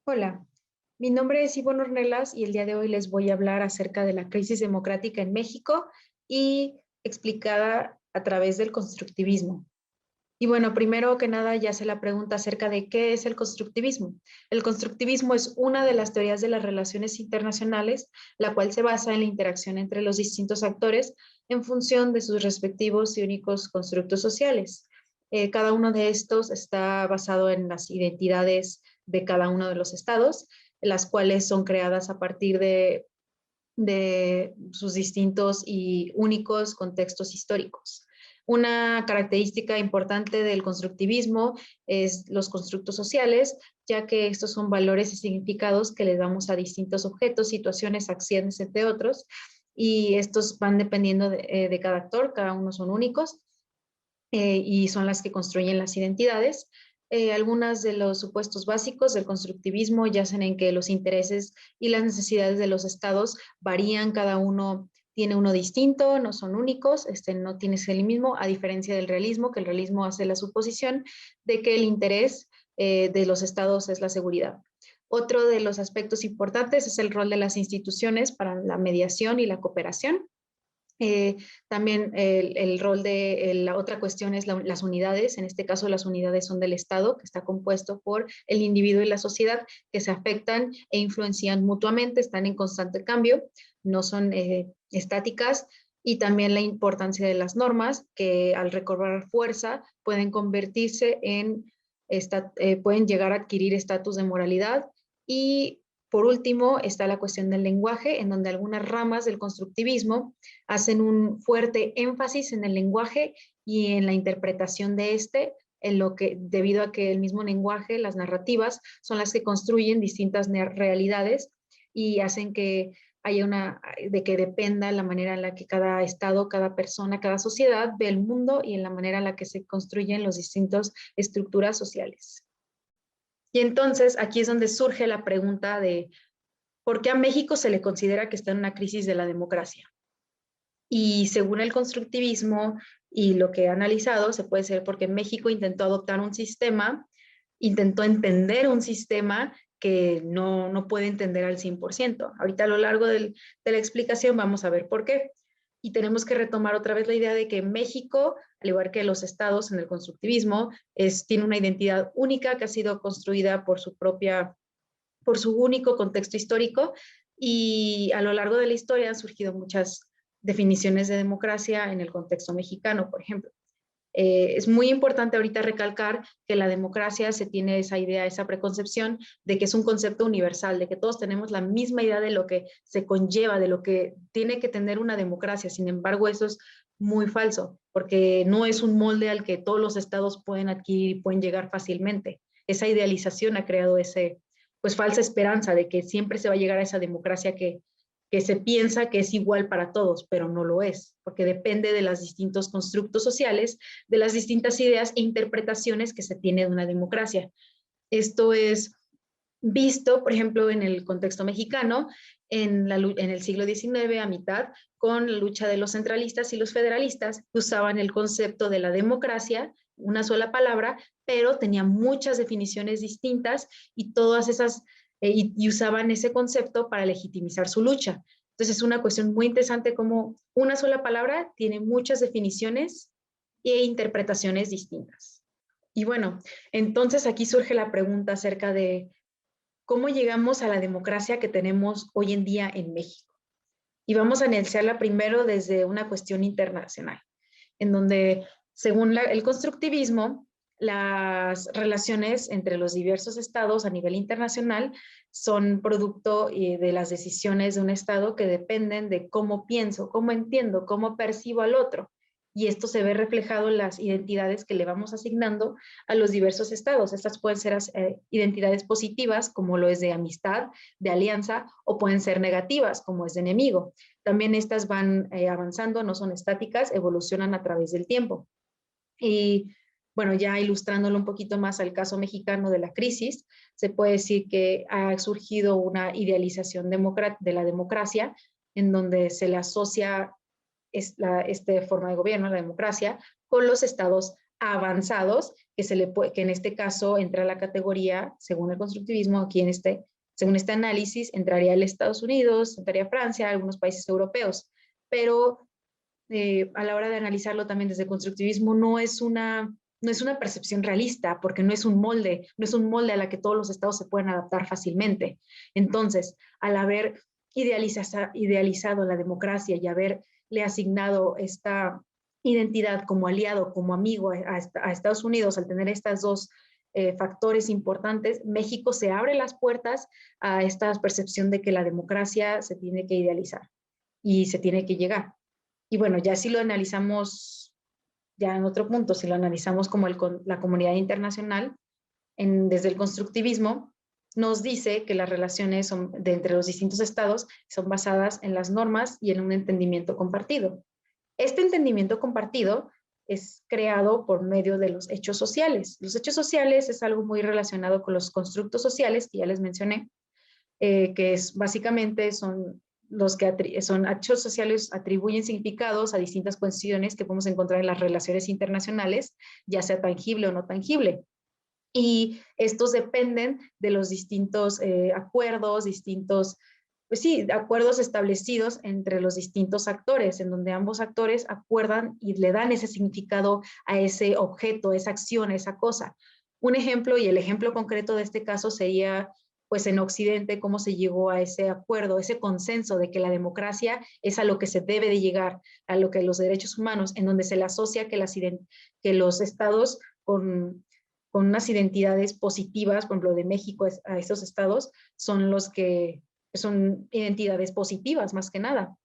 Hola, mi nombre es Ivonne Ornelas y el día de hoy les voy a hablar acerca de la crisis democrática en México y explicada a través del constructivismo. Y bueno, primero que nada ya se la pregunta acerca de qué es el constructivismo. El constructivismo es una de las teorías de las relaciones internacionales, la cual se basa en la interacción entre los distintos actores en función de sus respectivos y únicos constructos sociales. Cada uno de estos está basado en las identidades de cada uno de los estados, las cuales son creadas a partir de sus distintos y únicos contextos históricos. Una característica importante del constructivismo es los constructos sociales, ya que estos son valores y significados que le damos a distintos objetos, situaciones, acciones, entre otros, y estos van dependiendo de cada actor, cada uno son únicos y son las que construyen las identidades. Algunas de los supuestos básicos del constructivismo yacen en que los intereses y las necesidades de los estados varían, cada uno tiene uno distinto, no son únicos, no tienes el mismo, a diferencia del realismo, que el realismo hace la suposición de que el interés de los estados es la seguridad. Otro de los aspectos importantes es el rol de las instituciones para la mediación y la cooperación. Eh, También el rol de la otra cuestión es las unidades. En este caso, las unidades son del Estado, que está compuesto por el individuo y la sociedad, que se afectan e influencian mutuamente, están en constante cambio, no son estáticas. Y también la importancia de las normas, que al recobrar fuerza pueden convertirse pueden llegar a adquirir estatus de moralidad. Y por último está la cuestión del lenguaje, en donde algunas ramas del constructivismo hacen un fuerte énfasis en el lenguaje y en la interpretación de en lo que, debido a que el mismo lenguaje, las narrativas, son las que construyen distintas realidades y hacen que haya de que dependa la manera en la que cada estado, cada persona, cada sociedad ve el mundo y en la manera en la que se construyen las distintas estructuras sociales. Y entonces aquí es donde surge la pregunta de ¿por qué a México se le considera que está en una crisis de la democracia? Y según el constructivismo y lo que he analizado, se puede ser porque México intentó adoptar un sistema, intentó entender un sistema que no puede entender al 100%. Ahorita a lo largo de la explicación vamos a ver por qué. Y tenemos que retomar otra vez la idea de que México, al igual que los estados en el constructivismo, tiene una identidad única que ha sido construida por su único contexto histórico, y a lo largo de la historia han surgido muchas definiciones de democracia en el contexto mexicano, por ejemplo. Es muy importante ahorita recalcar que la democracia se tiene esa idea, esa preconcepción de que es un concepto universal, de que todos tenemos la misma idea de lo que se conlleva, de lo que tiene que tener una democracia. Sin embargo, eso es muy falso, porque no es un molde al que todos los estados pueden adquirir y pueden llegar fácilmente. Esa idealización ha creado pues falsa esperanza de que siempre se va a llegar a esa democracia que se piensa que es igual para todos, pero no lo es, porque depende de los distintos constructos sociales, de las distintas ideas e interpretaciones que se tiene de una democracia. Esto es visto, por ejemplo, en el contexto mexicano, en el siglo XIX a mitad, con la lucha de los centralistas y los federalistas, que usaban el concepto de la democracia, una sola palabra, pero tenía muchas definiciones distintas y todas esas, y usaban ese concepto para legitimizar su lucha. Entonces es una cuestión muy interesante cómo una sola palabra tiene muchas definiciones e interpretaciones distintas. Y bueno, entonces aquí surge la pregunta acerca de cómo llegamos a la democracia que tenemos hoy en día en México. Y vamos a analizarla primero desde una cuestión internacional, en donde, según el constructivismo, las relaciones entre los diversos estados a nivel internacional son producto de las decisiones de un estado que dependen de cómo pienso, cómo entiendo, cómo percibo al otro. Y esto se ve reflejado en las identidades que le vamos asignando a los diversos estados. Estas pueden ser identidades positivas, como lo es de amistad, de alianza, o pueden ser negativas, como es de enemigo. También estas van avanzando, no son estáticas, evolucionan a través del tiempo. Y bueno, ya ilustrándolo un poquito más al caso mexicano de la crisis, se puede decir que ha surgido una idealización de la democracia, en donde se le asocia esta forma de gobierno, la democracia, con los estados avanzados, que en este caso entra a la categoría, según el constructivismo, según este análisis, entraría el Estados Unidos, entraría Francia, algunos países europeos, pero a la hora de analizarlo también desde el constructivismo no es una percepción realista, porque no es un molde a la que todos los estados se pueden adaptar fácilmente. Entonces, al haber idealizado la democracia y haberle asignado esta identidad como aliado, como amigo a Estados Unidos, al tener estas dos factores importantes, México se abre las puertas a esta percepción de que la democracia se tiene que idealizar y se tiene que llegar. Y bueno, ya si lo analizamos, ya en otro punto, si lo analizamos como la comunidad internacional, desde el constructivismo, nos dice que las relaciones entre los distintos estados son basadas en las normas y en un entendimiento compartido. Este entendimiento compartido es creado por medio de los hechos sociales. Los hechos sociales es algo muy relacionado con los constructos sociales, que ya les mencioné, que básicamente son los que son hechos sociales, atribuyen significados a distintas cuestiones que podemos encontrar en las relaciones internacionales, ya sea tangible o no tangible. Y estos dependen de los distintos acuerdos, pues sí, acuerdos establecidos entre los distintos actores, en donde ambos actores acuerdan y le dan ese significado a ese objeto, esa acción, esa cosa. Un ejemplo, y el ejemplo concreto de este caso sería, pues en Occidente, cómo se llegó a ese acuerdo, ese consenso de que la democracia es a lo que se debe de llegar, a lo que los derechos humanos, en donde se le asocia que los estados con unas identidades positivas, por ejemplo, de México a estos estados, son los que son identidades positivas más que nada.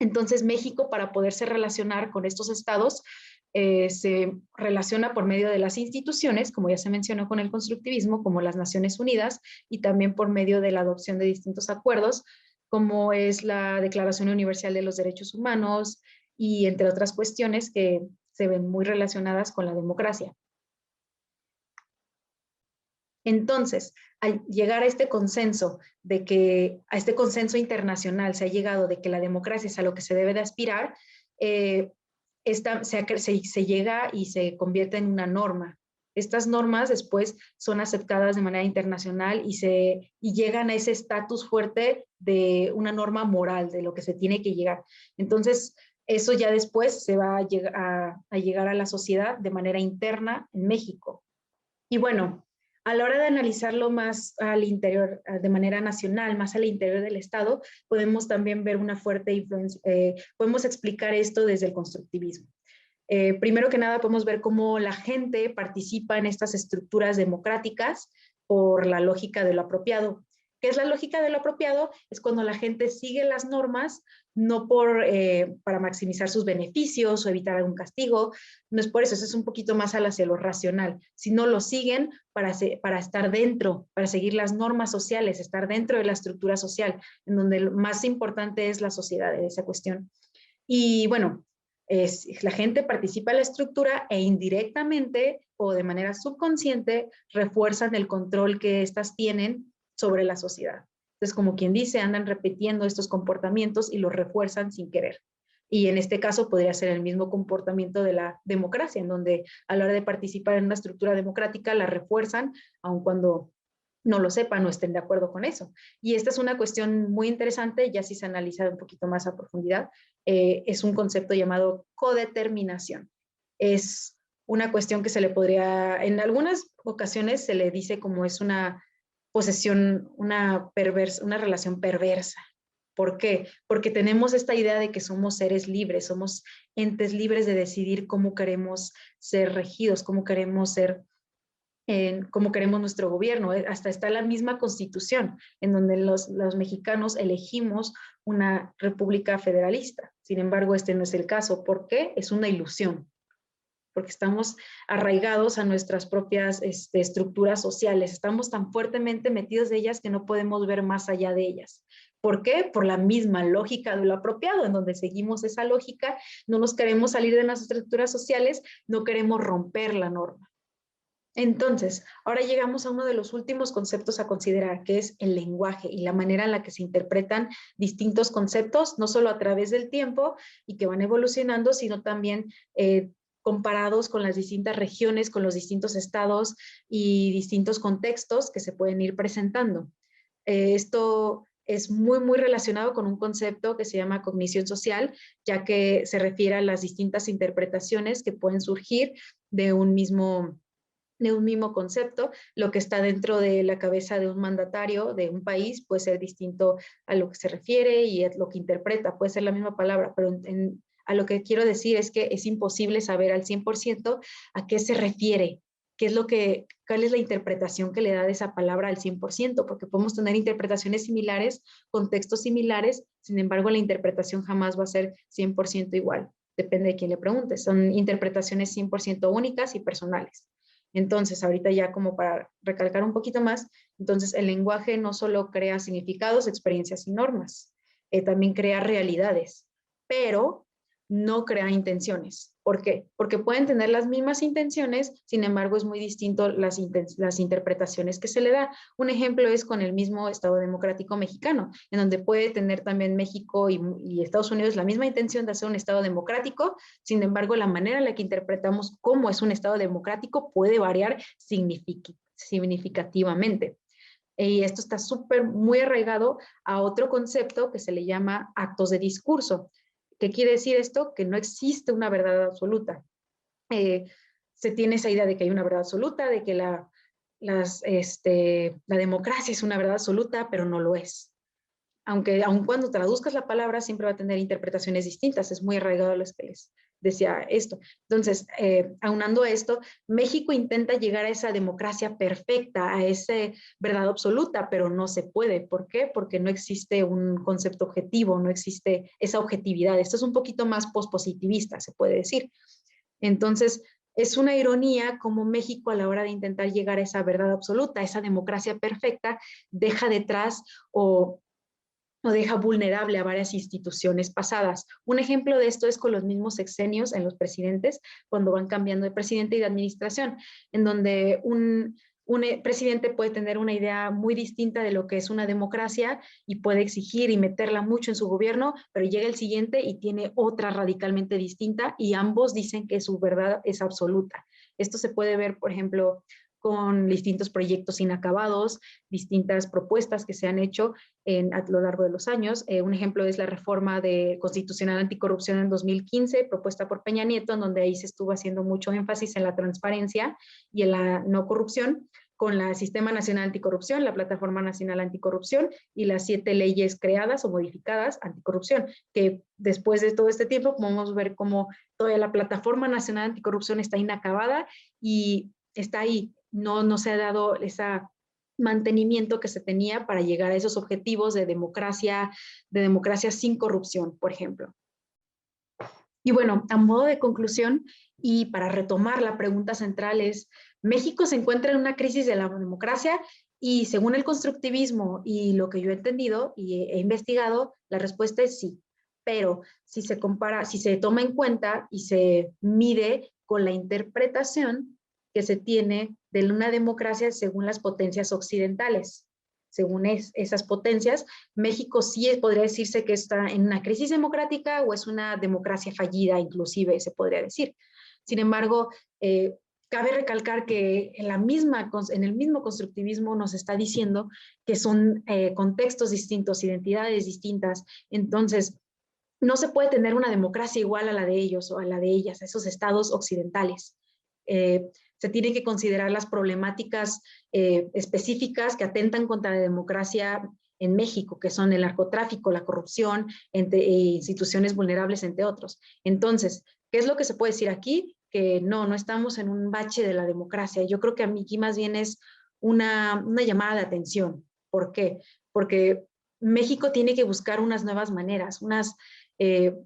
Entonces México, para poderse relacionar con estos estados, se relaciona por medio de las instituciones, como ya se mencionó con el constructivismo, como las Naciones Unidas, y también por medio de la adopción de distintos acuerdos, como es la Declaración Universal de los Derechos Humanos y entre otras cuestiones que se ven muy relacionadas con la democracia. Entonces, al llegar a este consenso a este consenso internacional se ha llegado de que la democracia es a lo que se debe de aspirar, se llega y se convierte en una norma. Estas normas después son aceptadas de manera internacional y llegan a ese estatus fuerte de una norma moral, de lo que se tiene que llegar. Entonces, eso ya después se va a llegar a la sociedad de manera interna en México. Y bueno, a la hora de analizarlo más al interior, de manera nacional, más al interior del Estado, podemos también ver una fuerte influencia, podemos explicar esto desde el constructivismo. Primero que nada, podemos ver cómo la gente participa en estas estructuras democráticas por la lógica de lo apropiado. ¿Qué es la lógica de lo apropiado? Es cuando la gente sigue las normas, no para maximizar sus beneficios o evitar algún castigo, no es por eso, es un poquito más hacia lo racional, sino lo siguen para estar dentro, para seguir las normas sociales, estar dentro de la estructura social, en donde lo más importante es la sociedad de esa cuestión. Y bueno, la gente participa en la estructura e indirectamente o de manera subconsciente refuerzan el control que éstas tienen sobre la sociedad. Entonces, como quien dice, andan repitiendo estos comportamientos y los refuerzan sin querer. Y en este caso podría ser el mismo comportamiento de la democracia, en donde a la hora de participar en una estructura democrática la refuerzan, aun cuando no lo sepan o estén de acuerdo con eso. Y esta es una cuestión muy interesante, ya si se analiza un poquito más a profundidad, es un concepto llamado codeterminación. Es una cuestión que se le podría, en algunas ocasiones se le dice como es una posesión, una relación perversa. ¿Por qué? Porque tenemos esta idea de que somos seres libres, somos entes libres de decidir cómo queremos ser regidos, cómo queremos cómo queremos nuestro gobierno. Hasta está la misma constitución, en donde los mexicanos elegimos una república federalista. Sin embargo, este no es el caso. ¿Por qué? Es una ilusión, porque estamos arraigados a nuestras propias estructuras sociales, estamos tan fuertemente metidos de ellas que no podemos ver más allá de ellas. ¿Por qué? Por la misma lógica de lo apropiado, en donde seguimos esa lógica, no nos queremos salir de las estructuras sociales, no queremos romper la norma. Entonces, ahora llegamos a uno de los últimos conceptos a considerar, que es el lenguaje y la manera en la que se interpretan distintos conceptos, no solo a través del tiempo y que van evolucionando, sino también comparados con las distintas regiones, con los distintos estados y distintos contextos que se pueden ir presentando. Esto es muy relacionado con un concepto que se llama cognición social, ya que se refiere a las distintas interpretaciones que pueden surgir de un mismo concepto. Lo que está dentro de la cabeza de un mandatario de un país puede ser distinto a lo que se refiere y a lo que interpreta. Puede ser la misma palabra, pero a lo que quiero decir es que es imposible saber al 100% a qué se refiere, cuál es la interpretación que le da de esa palabra al 100%, porque podemos tener interpretaciones similares, contextos similares, sin embargo la interpretación jamás va a ser 100% igual. Depende de quién le pregunte. Son interpretaciones 100% únicas y personales. Entonces, ahorita ya como para recalcar un poquito más, entonces el lenguaje no solo crea significados, experiencias y normas, también crea realidades, pero no crea intenciones. ¿Por qué? Porque pueden tener las mismas intenciones, sin embargo es muy distinto las interpretaciones que se le da. Un ejemplo es con el mismo Estado Democrático Mexicano, en donde puede tener también México y Estados Unidos la misma intención de hacer un Estado democrático, sin embargo la manera en la que interpretamos cómo es un Estado democrático puede variar significativamente. Y esto está muy arraigado a otro concepto que se le llama actos de discurso. ¿Qué quiere decir esto? Que no existe una verdad absoluta. Se tiene esa idea de que hay una verdad absoluta, de que la democracia es una verdad absoluta, pero no lo es. Aun cuando traduzcas la palabra, siempre va a tener interpretaciones distintas. Es muy arraigado a los que les decía esto. Entonces, aunando esto, México intenta llegar a esa democracia perfecta, a esa verdad absoluta, pero no se puede. ¿Por qué? Porque no existe un concepto objetivo, no existe esa objetividad. Esto es un poquito más pospositivista, se puede decir. Entonces, es una ironía como México a la hora de intentar llegar a esa verdad absoluta, a esa democracia perfecta, deja detrás o deja vulnerable a varias instituciones pasadas. Un ejemplo de esto es con los mismos sexenios en los presidentes, cuando van cambiando de presidente y de administración, en donde un presidente puede tener una idea muy distinta de lo que es una democracia y puede exigir y meterla mucho en su gobierno, pero llega el siguiente y tiene otra radicalmente distinta y ambos dicen que su verdad es absoluta. Esto se puede ver, por ejemplo, con distintos proyectos inacabados, distintas propuestas que se han hecho a lo largo de los años. Un ejemplo es la reforma constitucional anticorrupción en 2015, propuesta por Peña Nieto, en donde ahí se estuvo haciendo mucho énfasis en la transparencia y en la no corrupción, con el Sistema Nacional Anticorrupción, la Plataforma Nacional Anticorrupción y las 7 leyes creadas o modificadas anticorrupción, que después de todo este tiempo podemos ver cómo toda la Plataforma Nacional Anticorrupción está inacabada y está ahí. No se ha dado ese mantenimiento que se tenía para llegar a esos objetivos de democracia sin corrupción, por ejemplo. Y bueno, a modo de conclusión y para retomar la pregunta central es, ¿México se encuentra en una crisis de la democracia? Y según el constructivismo y lo que yo he entendido y he investigado, la respuesta es sí. Pero si se compara, si se toma en cuenta y se mide con la interpretación que se tiene de una democracia según las potencias occidentales. Según esas potencias, México sí podría decirse que está en una crisis democrática o es una democracia fallida, inclusive se podría decir. Sin embargo, cabe recalcar que en el mismo constructivismo nos está diciendo que son contextos distintos, identidades distintas. Entonces, no se puede tener una democracia igual a la de ellos o a la de ellas, a esos estados occidentales. Se tienen que considerar las problemáticas específicas que atentan contra la democracia en México, que son el narcotráfico, la corrupción, instituciones vulnerables, entre otros. Entonces, ¿qué es lo que se puede decir aquí? Que no estamos en un bache de la democracia. Yo creo que aquí más bien es una llamada de atención. ¿Por qué? Porque México tiene que buscar unas nuevas maneras,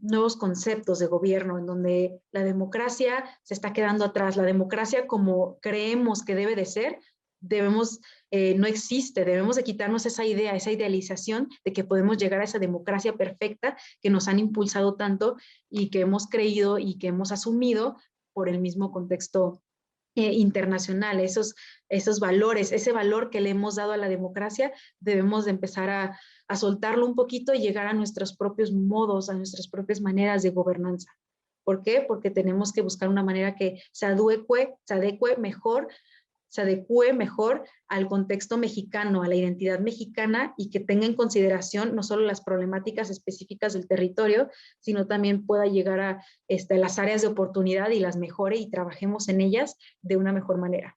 nuevos conceptos de gobierno en donde la democracia se está quedando atrás. La democracia como creemos que debe de ser, no existe. Debemos de quitarnos esa idea, esa idealización de que podemos llegar a esa democracia perfecta que nos han impulsado tanto y que hemos creído y que hemos asumido por el mismo contexto internacional, esos valores, ese valor que le hemos dado a la democracia, debemos de empezar a soltarlo un poquito y llegar a nuestros propios modos, a nuestras propias maneras de gobernanza. ¿Por qué? Porque tenemos que buscar una manera que se adecue mejor al contexto mexicano, a la identidad mexicana y que tenga en consideración no solo las problemáticas específicas del territorio, sino también pueda llegar a las áreas de oportunidad y las mejore y trabajemos en ellas de una mejor manera.